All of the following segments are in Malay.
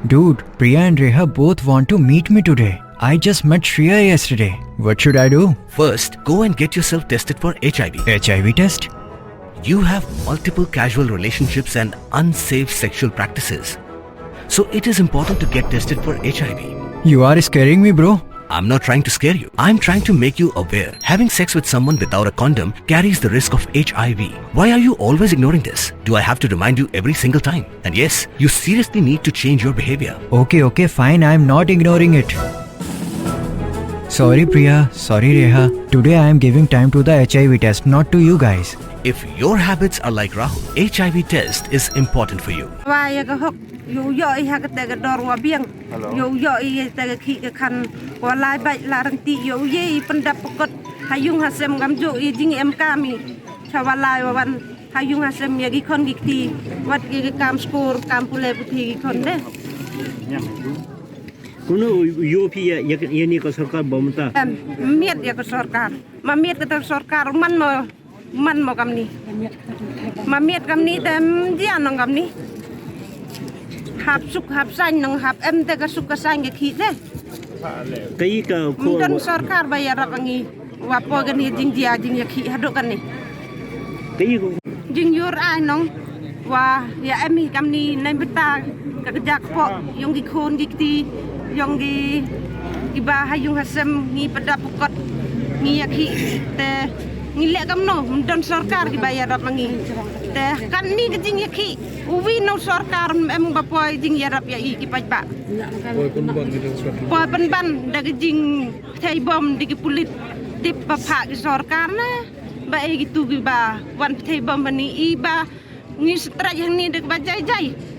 Dude, Priya and Reha both want to meet me today. I just met Shreya yesterday. What should I do? First, go and get yourself tested for HIV. HIV test? You have multiple casual relationships and unsafe sexual practices. So it is important to get tested for HIV. You are scaring me, bro. I'm not trying to scare you. I'm trying to make you aware. Having sex with someone without a condom carries the risk of HIV. Why are you always ignoring this? Do I have to remind you every single time? And yes, you seriously need to change your behavior. Okay, fine. I'm not ignoring it. Sorry, Priya. Sorry, Reha. Today I am giving time to the HIV test, not to you guys. If your habits are like Rahul, HIV test is important for you. Kuno UP ya ni ko sarkar bomta. Miet ya ko sarkar. Ma miet ka sarkar man mo kam ni. Ma miet kam ni tem dia nang kam ni. Hap suk hap san nang hap em te ka suk ka san ke khi te. Kai ka ko Dan sarkar bayar rangi. Wapo kan ni jing dia jing ya khi hadok kan ni. kai ko Jing yur ai nong. Wa ya em kam ni nai beta ka jak po yung gi khon gi ti yung gi iba hayung hasem ngi pada pokot ngi yakhi te ngi le kam no don sarkar gi bayar rap ngi te kan ni jing yakhi uwi no sarkar em ba poi jing yarap ya i ki pajba poi ban da jing thai bom di ki pulit tip pa pha gi sarkar na ba e gi tu gi ba wan thai bom ni i ba ngi straj ni dek ba jai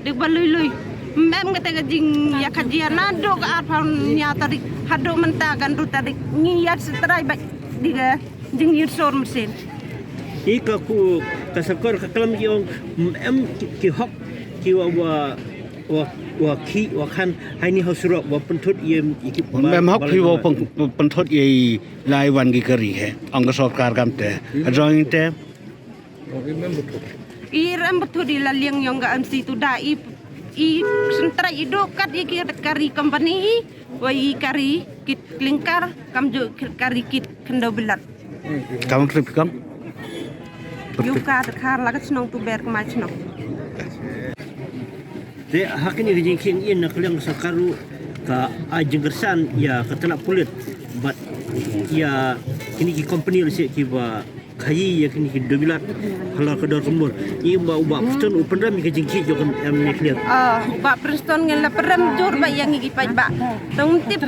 dek ba lui mem kata jing ya kajian nado ke apa nya tarik hado mentakan tu tarik ngiat setrai baik diga jing yusor mesin ika ku ka sarkar ka kalam yung em ki hok ki wa ki wa khan hai ni hausro wa penthut yem ki mem hok ki wa penthut ye lai wan gi kari hai ang sarkar kam te join te i betul di laliang yang ga MC tu dai i sentra ido kat i kari company wa i kari kit lingkar kam jo kari kit kendo belat kam trip kam yu ka khar la ka snong tu ber ka snong te hakini jing kin in na kaliang sarkaru ka ajenggersan ya katala pulit but ya kini ki company le ki ba kayi ya kini ki dobilat kalau kedor kembur i ba putun upendam ki jingki jo kan am ne clear ba preston ngel la peram jor ba yang gi pa ba tong tip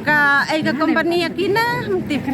ka ai ka company yakina tip